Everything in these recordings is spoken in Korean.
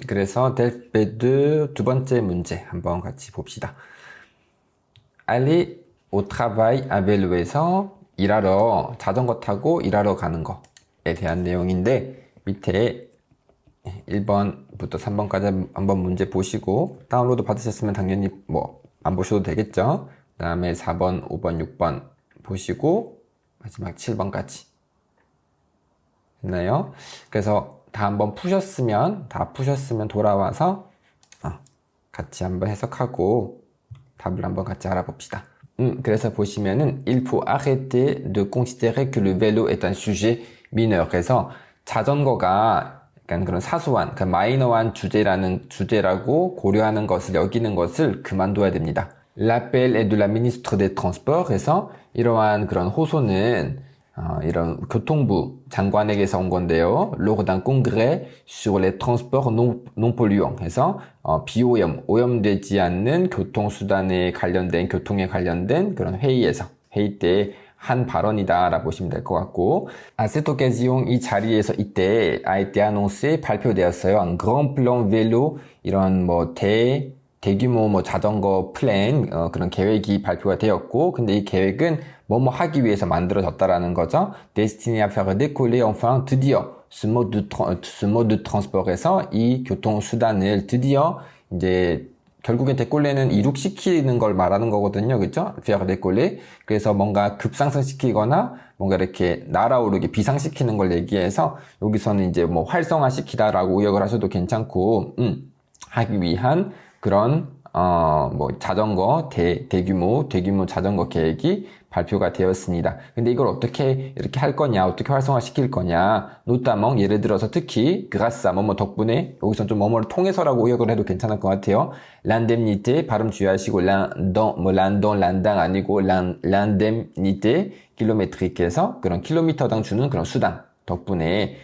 그래서 델프 두 번째 문제 한번 같이 봅시다. aller au travail à vélo에서 일하러 자전거 타고 일하러 가는 거에 대한 내용인데 밑에 1번부터 3번까지 한번 문제 보시고 다운로드 받으셨으면 당연히 뭐 안 보셔도 되겠죠. 그 다음에 4번, 5번, 6번 보시고 마지막 7번까지 됐나요? 그래서 다 한번 푸셨으면 돌아와서 같이 한번 해석하고 답을 한번 같이 알아봅시다. 그래서 보시면은 il faut arrêter de considérer que le vélo est un sujet mineur. 그래서 자전거가 약간 그런 사소한, 그 마이너한 주제라고 고려하는 것을 여기는 것을 그만둬야 됩니다. L'appel est de la ministre des Transports. 그래서 이러한 그런 호소는 이런 교통부 장관에게서 온 건데요. Lors d'un congrès sur les transports non polluants. 해서 비오염, 오염되지 않는 교통수단에 관련된, 교통에 관련된 그런 회의 때 한 발언이다라고 보시면 될 것 같고, à cette occasion 이 자리에서 이때 a été annoncé 발표되었어요. un grand plan vélo 이런 뭐 대규모 뭐 자전거 플랜 그런 계획이 발표가 되었고, 근데 이 계획은 뭐뭐 하기 위해서 만들어졌다라는 거죠. destiné à faire décoller enfin 드디어 ce mode de transport에서 이 교통 수단을 드디어 이제 결국엔 décoller는 이룩시키는 걸 말하는 거거든요. 그렇죠? faire décoller. 그래서 뭔가 급상승시키거나 뭔가 이렇게 날아오르게 비상시키는 걸 얘기해서 여기서는 이제 뭐 활성화시키다라고 의역을 하셔도 괜찮고 하기 위한 그런 뭐 자전거 대규모 자전거 계획이 발표가 되었습니다. 근데 이걸 어떻게 이렇게 할 거냐, 어떻게 활성화시킬 거냐, notamment 예를 들어서 특히 grâce à 뭐뭐 덕분에, 여기선 좀 뭐뭐를 통해서라고 의역을 해도 괜찮을 것 같아요. l'indemnité 발음 주의하시고 란당 아니고 l'indemnité 킬로메트릭에서 그런 킬로미터당 주는 그런 수당 덕분에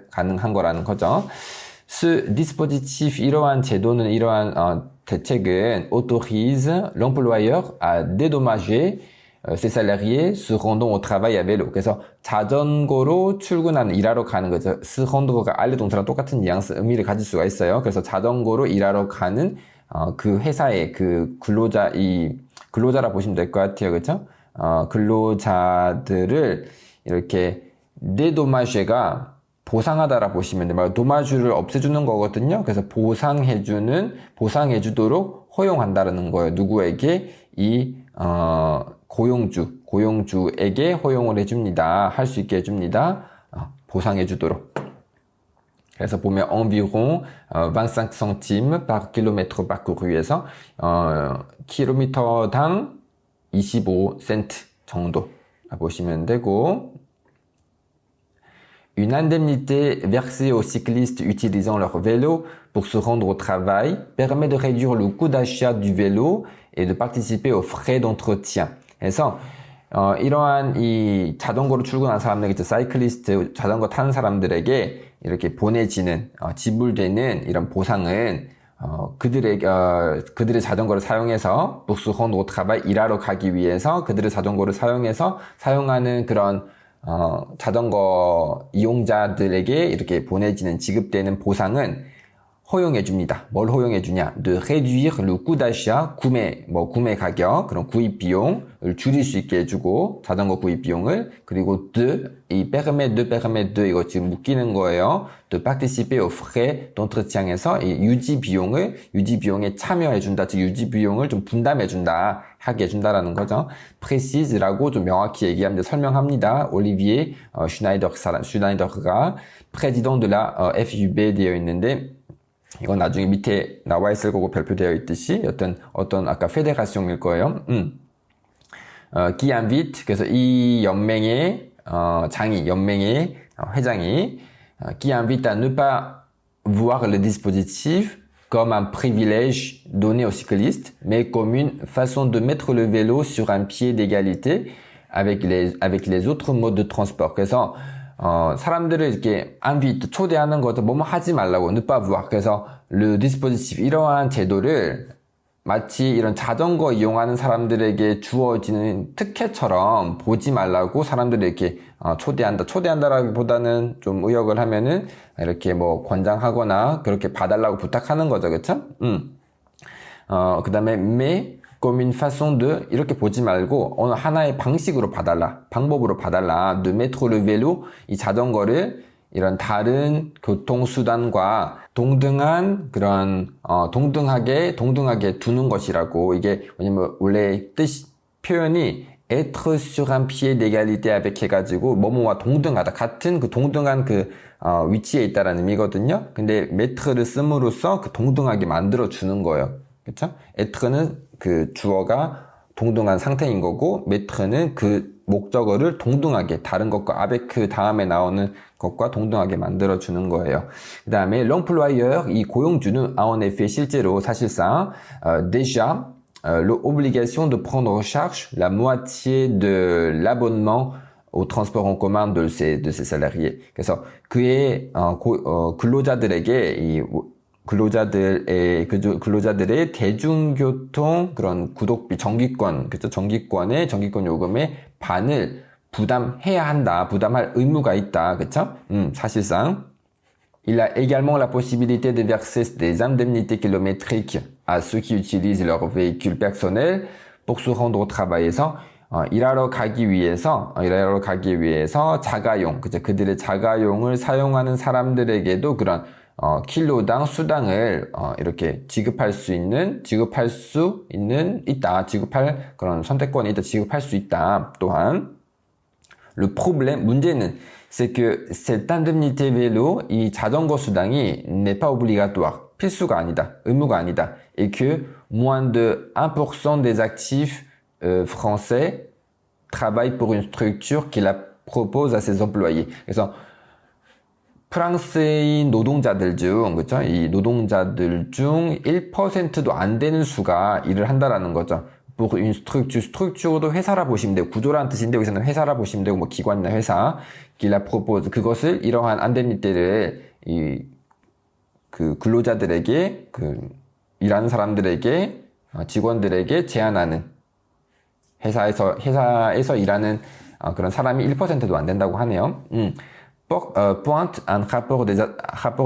가능한 거라는 거죠. Ce dispositif, 이러한 제도는, 이러한 대책은 autorise l'employeur à dédommager ses salariés se rendant au travail à vélo. 그래서 자전거로 일하러 가는 거죠. se rend가 알레 동사랑 똑같은 뉘앙스 의미를 가질 수가 있어요. 그래서 자전거로 일하러 가는 그 회사의 그 근로자라 보시면 될 것 같아요. 그렇죠? 근로자들을 이렇게 dédommager가 보상하다라 보시면 돼요. 도마주를 없애주는 거거든요. 그래서 보상해주도록 허용한다라는 거예요. 누구에게? 이 고용주에게 허용을 해줍니다. 할 수 있게 해줍니다. 보상해주도록. 그래서 보면 environ 25 centimes par kilomètre parcouru에서 킬로미터당 25센트 정도 보시면 되고, une indemnité versée aux cyclistes utilisant leur vélo pour se rendre au travail permet de réduire le coût d'achat du vélo et de participer aux frais d'entretien. 그래서 이러한 이 자전거로 출근한 사람들, 사이클리스트, 자전거 타는 사람들에게 이렇게 보내지는 지불되는 이런 보상은 그들의 자전거를 사용해서 pour se rendre au travail 일하러 가기 위해서 그들의 자전거를 사용하는 그런 자전거 이용자들에게 이렇게 지급되는 보상은 허용해줍니다. 뭘 허용해주냐? de réduire le coût d'achat, 구매 가격, 그런 구입 비용을 줄일 수 있게 해주고, 자전거 구입 비용을, 그리고 이 permet de, 이거 지금 묶이는 거예요. de participer aux frais d'entretien.에서 이 유지 비용에 참여해준다. 즉, 유지 비용을 좀 하게 해준다라는 거죠. précise라고 좀 명확히 얘기합니다. 설명합니다. 올리비에 슈나이더가 président de la FUB 되어 있는데, 이건 나중에 밑에 나와 있을 거고 발표되어 있듯이 어떤 아까 페데라시옹일 거예요. qui invite, 그래서 이 연맹의 연맹의 회장이 qui invite à ne pas voir le dispositif comme un privilège donné aux cyclistes, mais comme une façon de mettre le vélo sur un pied d'égalité avec les autres modes de transport. 그래서 사람들을 이렇게 invite, 초대하는 거죠. 뭐뭐 하지 말라고, ne pas voir. 그래서 le dispositif, 이러한 제도를 마치 이런 자전거 이용하는 사람들에게 주어지는 특혜처럼 보지 말라고 사람들이 이렇게 초대한다라기보다는 좀 의역을 하면은 이렇게 뭐 권장하거나 그렇게 봐달라고 부탁하는 거죠, 그쵸? 그 다음에 mais comme une façon de 이렇게 보지 말고 어느 하나의 방식으로 봐달라, 방법으로 봐달라. de mettre le vélo 이 자전거를 이런 다른 교통수단과 동등한 그런 동등하게 두는 것이라고. 이게 왜냐면 원래 표현이 être sur un pied d'égalité avec 해가지고 뭐뭐와 동등하다, 같은 그 동등한 그 위치에 있다라는 의미거든요. 근데 metre를 씀으로써 그 동등하게 만들어 주는 거예요. 그쵸? etre는 그 주어가 동등한 상태인 거고 metre는 그 목적어를 동등하게 다른 것과 avec 다음에 나오는 것과 동등하게 만들어 주는 거예요. 그 다음에 l'employeur 이 고용주는 en effet 실제로 사실상 déjà l'obligation de prendre en charge la moitié de l'abonnement au transport en commun de ses salariés. 그래서 그의 근로자들에게 근로자들의 대중교통 그런 구독비 정기권, 그죠? 정기권 요금의 반을 부담해야 한다. 부담할 의무가 있다. 그쵸? 사실상. Il a également la possibilité de verser des indemnités kilométriques à ceux qui utilisent leur véhicule personnel pour se rendre au travail에서 일하러 가기 위해서 자가용, 그죠? 그들의 자가용을 사용하는 사람들에게도 그런 킬로당 수당을 이렇게 지급할 그런 선택권이 있다. 지급할 수 있다. 또한 le problème 문제는 c'est que cette indemnité vélo 이 자전거 수당이 n'est pas obligatoire. 필수가 아니다. 의무가 아니다. et que moins de 1% des actifs français travaillent pour une structure qui la propose à ses employés. 그래서 프랑스인 노동자들 중, 그쵸? 이 노동자들 중 1%도 안 되는 수가 일을 한다라는 거죠. pour une structure도 회사라 보시면 되고, 구조라는 뜻인데, 여기서는 회사라 보시면 되고, 뭐 기관이나 회사, qui la propose. 그것을 이러한 안데미테를, 그 근로자들에게, 일하는 사람들에게, 직원들에게 제안하는, 회사에서 일하는 그런 사람이 1%도 안 된다고 하네요. pointe un rapport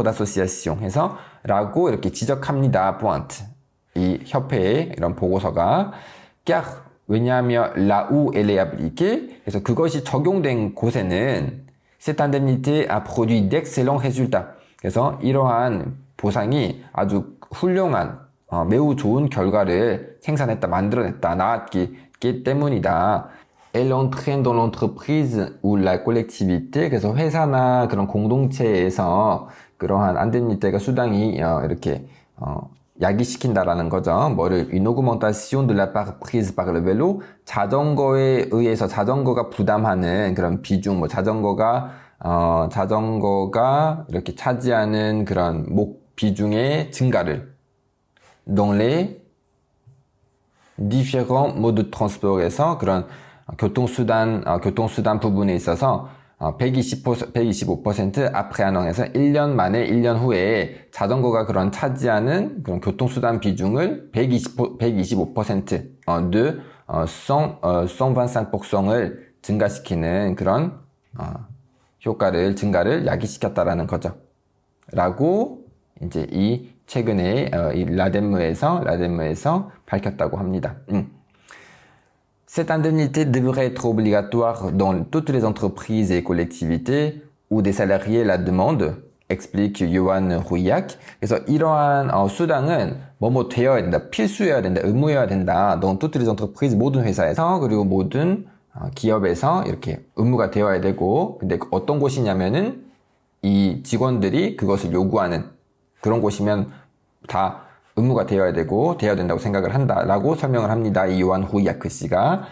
d'association 해서 라고 이렇게 지적합니다. pointe 이 협회의 이런 보고서가 car 왜냐하면 là où elle est appliquée 그래서 그것이 적용된 곳에는 cette indemnité a produit d'excellents résultats 그래서 이러한 보상이 아주 훌륭한 매우 좋은 결과를 생산했다, 만들어냈다, 나왔기 때문이다. Elle entraîne dans l'entreprise ou la collectivité. 그래서 회사나 그런 공동체에서 그러한 안데미테가 수당이 이렇게 야기시킨다라는 거죠. 뭐를 une augmentation de la part prise par le vélo. 자전거에 의해서 자전거가 부담하는 그런 비중, 뭐 자전거가 이렇게 차지하는 그런 비중의 증가를 dans les différents modes de transport에서 그런 교통수단 부분에 있어서 125% après un an에서 1년 만에 1년 후에 자전거가 그런 차지하는 그런 교통수단 비중을 125% de 125%을 증가시키는 그런 증가를 야기시켰다라는 거죠. 라고 이제 이 최근에 이 라덴무에서 밝혔다고 합니다. Cette indemnité devrait être obligatoire dans toutes les entreprises et collectivités où des salariés la demandent, explique Johan Rouillac. 그래서 이러한 수당은 뭐뭐 되어야 된다, 필수여야 된다, 의무여야 된다. dans toutes les entreprises 모든 회사에서 그리고 모든 기업에서 이렇게 의무가 되어야 되고, 근데 어떤 곳이냐면은 이 직원들이 그것을 요구하는 그런 곳이면 다 의무가 되어야 된다고 생각을 한다라고 설명을 합니다. 이 요한 후이야크 씨가.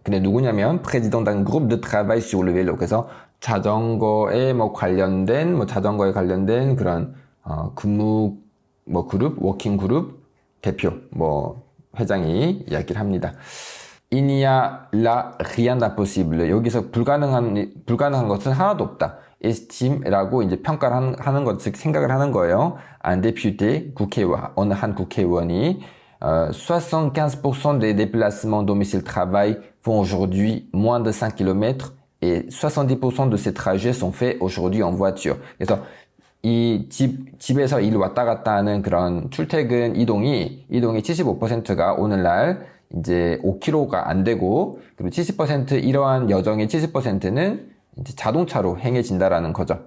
근데 누구냐면 président d'un groupe de travail sur le vélo. 그래서 자전거에 관련된 그런 근무 그룹, 워킹 그룹 대표 회장이 이야기를 합니다. Il n'y a là rien d'impossible. 여기서 불가능한 것은 하나도 없다. estime라고 이제 평가를 하는 것, 즉 생각을 하는 거예요. un député, 어느 한 국회의원이 75% des déplacements domicile-travail font aujourd'hui moins de 5 km et 70% de ces trajets sont faits aujourd'hui en voiture. 그래서 이 집에서 일 왔다 갔다 하는 그런 출퇴근 이동이 75%가 오늘날 이제 5km가 안 되고, 그리고 70% 이러한 여정의 70%는 이제 자동차로 행해진다라는 거죠.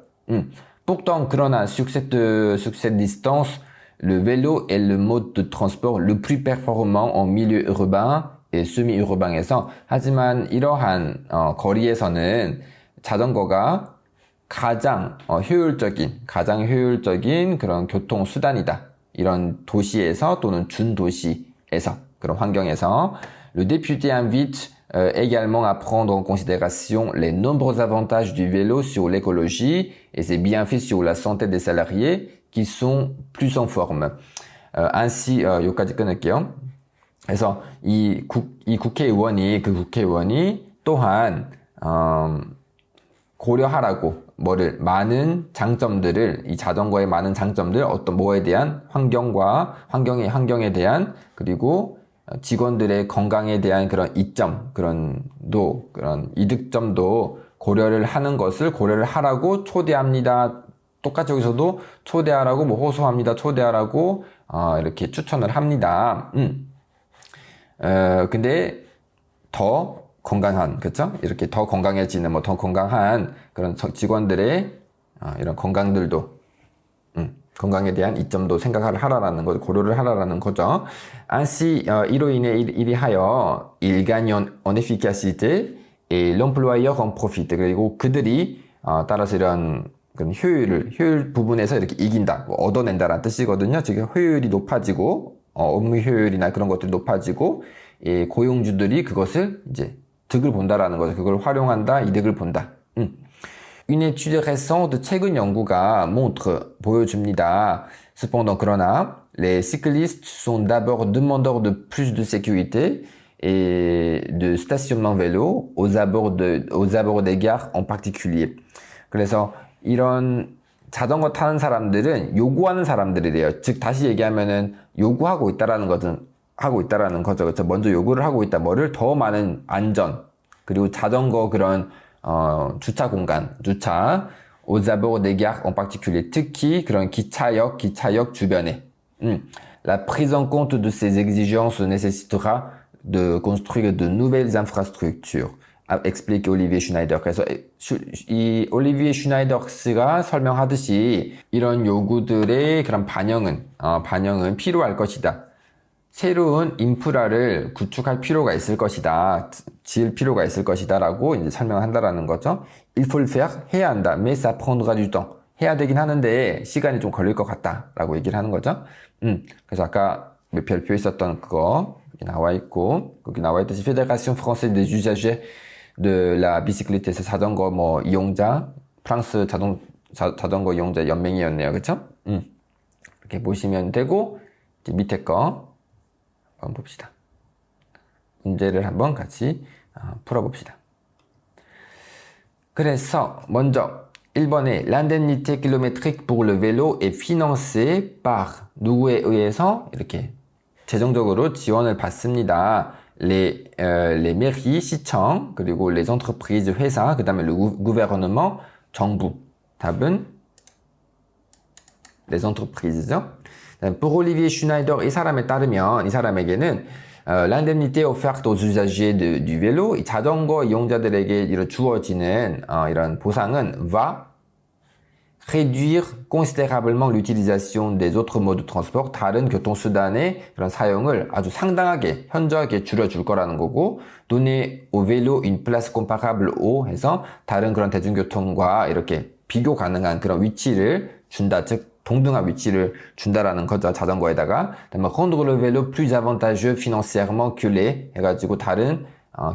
Pourtant, 그러나 sur cette distance, le vélo est le mode de transport le plus performant en milieu urbain et semi-urbain에서, 하지만 이러한 거리에서는 자전거가 가장 효율적인 그런 교통 수단이다. 이런 도시에서 또는 준도시에서, 그런 환경에서. Le député invite également à prendre en considération les nombreux avantages du vélo sur l'écologie et ses bienfaits sur la santé des salariés qui sont plus en forme. ainsi, 여기까지 끊을게요. 그래서 이 국회의원이 또한 고려하라고 많은 장점들을, 이 자전거의 많은 장점들, 뭐에 대한 환경에 대한, 그리고 직원들의 건강에 대한 그런 그런 이득점도 고려를 하라고 초대합니다. 똑같이 여기서도 초대하라고, 호소합니다. 초대하라고, 이렇게 추천을 합니다. 근데 더 건강한, 그쵸? 이렇게 더 건강해지는, 더 건강한 그런 직원들의 이런 건강들도, 건강에 대한 이점도 하라라는 거, 고려를 하라라는 거죠. ainsi, 이로 인하여, il gagne en efficacité et l'employeur en profite. 그리고 그들이, 따라서 이런 그런 효율 부분에서 이렇게 이긴다, 얻어낸다라는 뜻이거든요. 지금 효율이 높아지고, 업무 효율이나 그런 것들이 높아지고, 고용주들이 그것을 이제 득을 본다라는 거죠. 그걸 활용한다, 이득을 본다. Une étude récente, 최근 연구가 보여줍니다. Cependant, 그러나 les cyclistes sont d'abord demandeurs de plus de sécurité et de stationnement vélo aux abords des gares en particulier. 그래서 이런 자전거 타는 사람들은 요구하는 사람들이래요. 즉, 다시 얘기하면은 요구하고 있다라는 거죠. 그렇죠? 먼저 요구를 하고 있다. 뭐를? 더 많은 안전, 그리고 자전거 그런 주차 aux abords des gares en particulier, 특히 그런 기차역 주변에. La prise en compte de ces exigences nécessitera de construire de nouvelles infrastructures, explique Olivier Schneider. 그래서 이 올리비에 슈나이더스가 설명하듯이 이런 요구들의 그런 반영은 필요할 것이다. 새로운 인프라를 구축할 필요가 있을 것이다. 지을 필요가 있을 것이다. 라고 이제 설명한다라는 거죠. Il faut le faire. 해야 한다. Mais ça prendra du temps. 해야 되긴 하는데 시간이 좀 걸릴 것 같다. 라고 얘기를 하는 거죠. 그래서 아까 별표 있었던 그거 여기 나와 있고, 거기 나와 있듯이 Fédération Française des Usagers de la Bicyclette에서 자전거 이용자, 프랑스 자전거 이용자 연맹이었네요. 그쵸? 이렇게 보시면 되고, 이제 밑에 거 한번 봅시다. 문제를 한번 같이 풀어봅시다. 그래서 먼저 1번에 l'indemnité kilométrique pour le vélo est financée par 누구에 의해서 이렇게 재정적으로 지원을 받습니다. les mairies, 시청, 그리고 les entreprises, 회사, 그 다음에 le gouvernement, 정부. 답은 les entreprises죠. Pour Olivier Schneider, 이 사람에게는 l'indemnité offerte aux usagers du vélo, 이 자전거 이용자들에게 이런 주어지는 이런 보상은 va réduire considérablement l'utilisation des autres modes de transport, 다른 교통수단의 그런 사용을 아주 상당하게, 현저하게 줄여줄 거라는 거고, donner au vélo une place comparable au 해서 다른 그런 대중교통과 이렇게 비교 가능한 그런 위치를 준다. 즉, 동등한 위치를 준다라는 거죠. 자전거에다가. 그다음에 rendre le vélo plus avantageux financièrement que les 해가지고 다른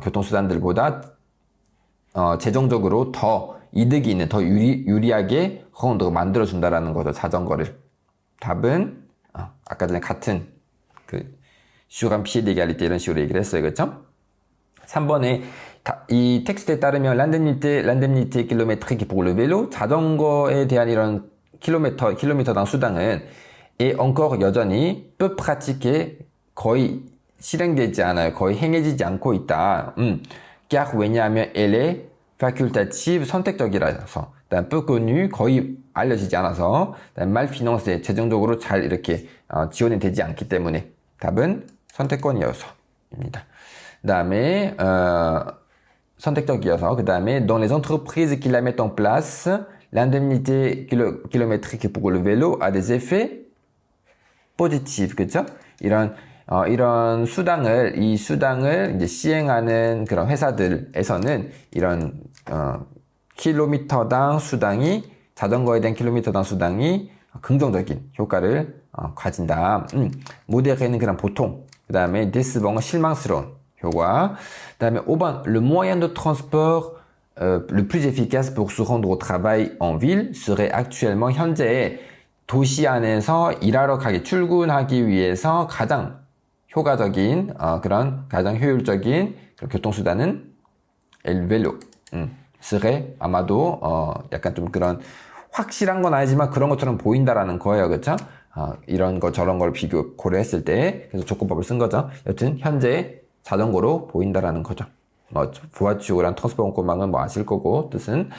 교통수단들보다 재정적으로 더 이득이 있는, 더 유리하게 rendre 만들어준다라는 거죠. 자전거를. 답은 아까 전에 같은 sur un pied d'égalité 이런 식으로 얘기를 했어요. 그렇죠? 3번에 이 텍스트에 따르면 l'indemnité kilométrique pour le vélo, 자전거에 대한 이런 킬로미터당 수당은 est encore 여전히 peu pratiqué 거의 실행되지 않아요. 거의 행해지지 않고 있다. car 왜냐하면 elle est facultative 선택적이라서. 그다음 peu connu 거의 알려지지 않아서. 그다음 mal financé 재정적으로 잘 이렇게 지원이 되지 않기 때문에 답은 선택권이어서입니다. 그다음에 선택적이어서 그다음에 dans les entreprises qui la mettent en place, l'indemnité kilométrique pour le vélo a des effets positifs. 그렇죠? 이런 이 수당을 이제 시행하는 그런 회사들에서는 이런 킬로미터당 수당이 자전거에 대한 킬로미터당 수당이 긍정적인 효과를 가진다. 모델에는 그냥 보통. 그다음에 데스봉은 실망스러운 효과. 그다음에 5번 le moyen de transport le plus efficace pour se rendre au travail en ville serait actuellement 현재 도시 안에서 일하러 출근하기 위해서 가장 효과적인 가장 효율적인 교통수단은 el vélo. serait 아마도 약간 좀 그런 확실한 건 아니지만 그런 것처럼 보인다라는 거예요. 그렇죠? 이런 거 저런 걸 고려했을 때 그래서 조건법을 쓴 거죠. 여튼 현재 자전거로 보인다라는 거죠. voiture랑 transport en commun은 뭐 아실 거고 뜻은.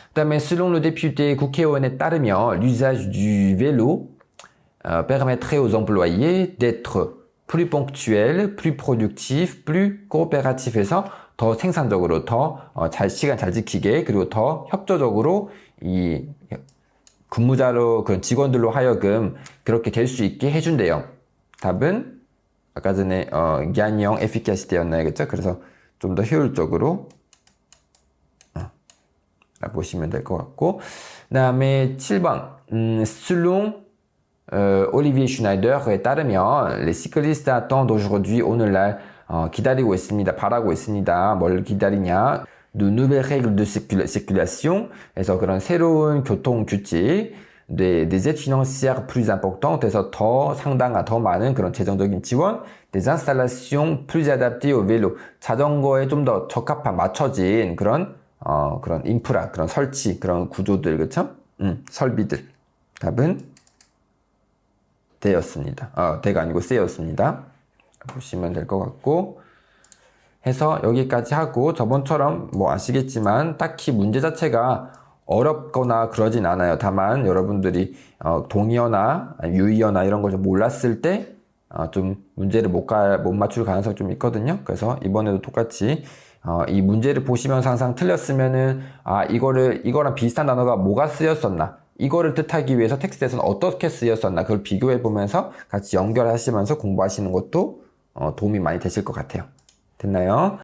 그다음에 selon le député 국회의원에 따르면 l'usage du vélo permettrait aux employés d'être plus ponctuels, plus productifs, plus coopératif해서 더 생산적으로 더 시간 잘 지키게 그리고 더 협조적으로 이 근무자로 그런 직원들로 하여금 그렇게 될 수 있게 해준대요. 답은 아까 전에 gagnant efficacité였나요, 그렇죠? 그래서 좀 더 효율적으로 보시면 될 것 같고, 그다음에 7번 selon Olivier Schneider에 따르면 les cyclistes attendent aujourd'hui 오늘날 기다리고 있습니다. 바라고 있습니다. 뭘 기다리냐? de nouvelles règles de circulation. 그래서 그런 새로운 교통 규칙, des aides financières plus importantes. 그래서 더 상당한, 더 많은 그런 재정적인 지원, des installations plus adaptées au vélo. 자전거에 좀 더 적합한, 맞춰진 그런 인프라, 그런 설치, 그런 구조들, 그쵸? 설비들. 답은 D였습니다. D가 아니고 C였습니다. 보시면 될 것 같고 해서 여기까지 하고 저번처럼 뭐 아시겠지만 딱히 문제 자체가 어렵거나 그러진 않아요. 다만 여러분들이 동의어나 유의어나 이런 걸 좀 몰랐을 때 좀 문제를 못 맞출 가능성이 좀 있거든요. 그래서 이번에도 똑같이 이 문제를 보시면서 항상 틀렸으면은 이거랑 비슷한 단어가 뭐가 쓰였었나, 이거를 뜻하기 위해서 텍스트에서는 어떻게 쓰였었나 그걸 비교해 보면서 같이 연결하시면서 공부하시는 것도 도움이 많이 되실 것 같아요. 됐나요?